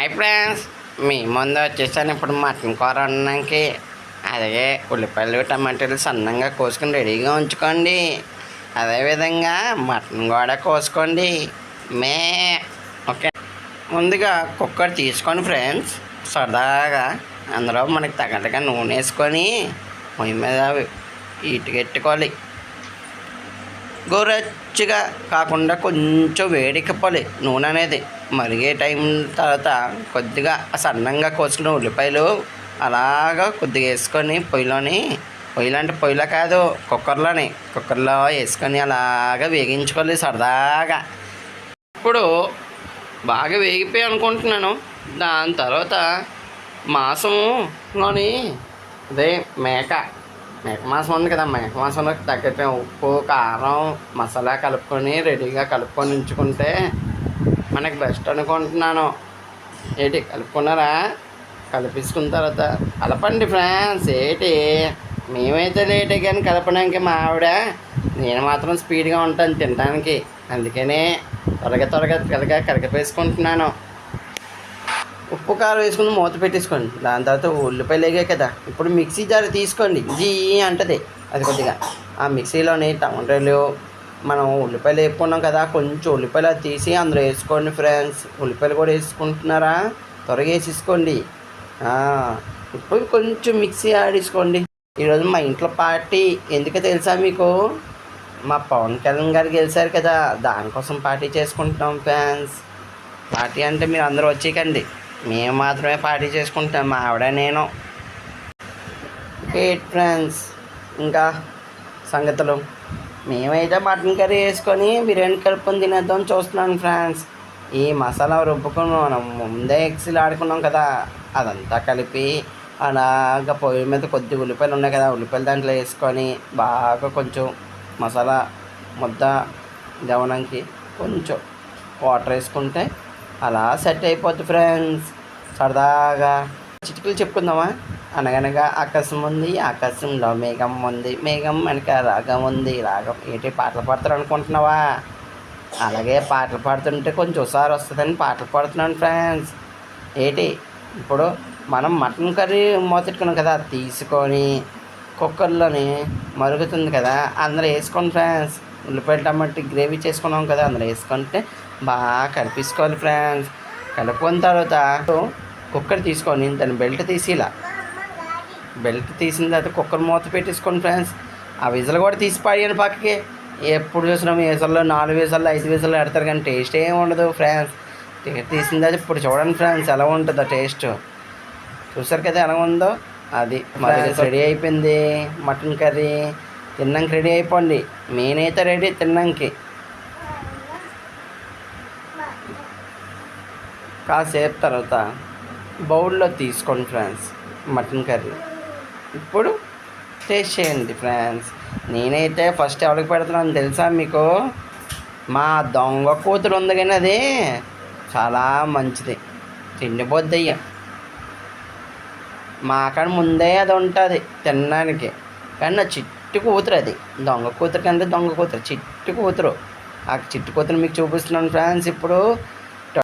Hi friends, మీ ముందు వచ్చేసాను ఇప్పుడు మటన్ కూర వండడానికి. అలాగే ఉల్లిపాయలు టమాటాలు సన్నంగా కోసుకొని రెడీగా ఉంచుకోండి. అదేవిధంగా మటన్ కూడా కోసుకోండి. మే ఓకే, ముందుగా కుక్కర్ తీసుకోండి ఫ్రెండ్స్. సరదాగా అందులో మనకి తగ్గట్టుగా నూనె వేసుకొని పొయ్యి మీద ఇటుకెట్టుకోవాలి. గోరచ్చిగా కాకుండా కొంచెం వేడెక్కిపోవాలి నూనె అనేది. మరిగే టైం తర్వాత కొద్దిగా సన్నంగా కోసుకున్న ఉల్లిపాయలు అలాగా కొద్దిగా వేసుకొని పొయ్యిలో అంటే పొయ్యిలో కాదు, కుక్కర్లో వేసుకొని అలాగా వేగించుకోవాలి సరదాగా. ఇప్పుడు బాగా వేగిపోయి అనుకుంటున్నాను. దాని తర్వాత మాంసంలోని అదే మేక మాంసం ఉంది కదా, మేక మాంసంలో తగ్గట్టు ఉప్పు కారం మసాలా రెడీగా కలుపుకొని ఉంచుకుంటే మనకి బెస్ట్ అనుకుంటున్నాను. కలుపుకున్నారా? కలిపించుకున్న తర్వాత కలపండి ఫ్రెండ్స్. మేమైతే లేటే కానీ కలపడానికి మా ఆవిడ, నేను మాత్రం స్పీడ్గా ఉంటాను తినడానికి. అందుకనే త్వరగా కలిపేసుకుంటున్నాను. ఉప్పు కారం వేసుకుని మూత పెట్టేసుకోండి. దాని తర్వాత ఉల్లిపాయలు వేగాయి కదా, ఇప్పుడు మిక్సీ జార్ తీసుకోండి. అంటది అది కొద్దిగా. ఆ మిక్సీలోని టమాటాలు మనం ఉల్లిపాయలు వేపుకున్నాం కదా, కొంచెం ఉల్లిపాయలు అది తీసి అందులో వేసుకోండి ఫ్రెండ్స్. ఉల్లిపాయలు కూడా వేసుకుంటున్నారా? త్వరగా వేసేసుకోండి. ఇప్పుడు కొంచెం మిక్సీ ఆడేసుకోండి. ఈరోజు మా ఇంట్లో పార్టీ ఎందుకో తెలుసా మీకు? మా పవన్ కళ్యాణ్ గారు గెలిచారు కదా, దానికోసం పార్టీ చేసుకుంటున్నాం ఫ్రెండ్స్. పార్టీ అంటే మీరు అందరూ వచ్చేయకండి, మేము మాత్రమే పార్టీ చేసుకుంటాం, మా ఆవిడ నేను. ఫ్రెండ్స్, ఇంకా సంగతులు మేమైతే మటన్ కర్రీ వేసుకొని బిర్యానీ కలుపుకొని తినేద్దాం చూస్తున్నాను ఫ్రెండ్స్. ఈ మసాలా రుబ్బుకొని మనం ముందే ఎక్సీలు ఆడుకున్నాం కదా, అదంతా కలిపి అలాగా పొయ్యి మీద కొద్ది ఉల్లిపాయలు ఉన్నాయి కదా, ఉల్లిపాయలు దాంట్లో వేసుకొని బాగా కొంచెం మసాలా ముద్ద దవనానికి కొంచెం వాటర్ వేసుకుంటే అలా సెట్ అయిపోద్ది ఫ్రెండ్స్. సరదాగా చిటికలు చెప్పుకుందామా? అనగనగా ఆకాశం ఉంది, ఆకాశంలో మేఘం ఉంది, మేఘం వెనక రాగం ఉంది, రాగం పాటలు పాడతారు అనుకుంటున్నావా? అలాగే పాటలు పాడుతుంటే కొంచెం హుషారు వస్తుందని పాటలు పాడుతున్నాను ఫ్రెండ్స్. ఇప్పుడు మనం మటన్ కర్రీ మూతెట్టుకున్నాం కదా, తీసుకొని కుక్కర్లోని మరుగుతుంది కదా, అందులో వేసుకోండి ఫ్రెండ్స్. ఉల్లిపాయలు టమాటా గ్రేవీ చేసుకున్నాం కదా, అందులో వేసుకుంటే బాగా కలిపేసుకోవాలి ఫ్రెండ్స్. కలుపుకున్న తర్వాత కుక్కర్ తీసుకొని దాని బెల్ట్ తీసిన తర్వాత కుక్కర్ మూత పెట్టేసుకోండి ఫ్రెండ్స్. ఆ విజలు కూడా తీసి పాడాను పక్కకి. ఎప్పుడు చూసినా విజల్లో 4 విజల్లో 5 విజల్లో పెడతారు కానీ టేస్ట్ ఏమి ఉండదు ఫ్రెండ్స్. తీసిన తర్వాత ఇప్పుడు చూడండి ఫ్రెండ్స్ ఎలా ఉంటుందో టేస్ట్. చూసారు కదా ఎలా ఉందో. అది మరి రెడీ అయిపోయింది మటన్ కర్రీ. తిన్నాక రెడీ అయిపోండి. నేనైతే రెడీ తిన్నాకి. కాసేపు తర్వాత బౌల్లో తీసుకోండి ఫ్రెండ్స్ మటన్ కర్రీ. ఇప్పుడు టేస్ట్ చేయండి ఫ్రెండ్స్. నేనైతే ఫస్ట్ ఎవరికి పెడుతున్నాను తెలుసా మీకు? మా దొంగ కూతురు ఉంది కానీ అది చాలా మంచిది, తిండిపోద్దయ్య. మాకాడ ముందే అది ఉంటుంది తినడానికి, కానీ నా చిట్టు కూతురు అది. దొంగ కూతురు కంటే దొంగ కూతురు చిట్టు కూతురు. ఆ చిట్టు కూతురు మీకు చూపిస్తున్నాను ఫ్రెండ్స్. ఇప్పుడు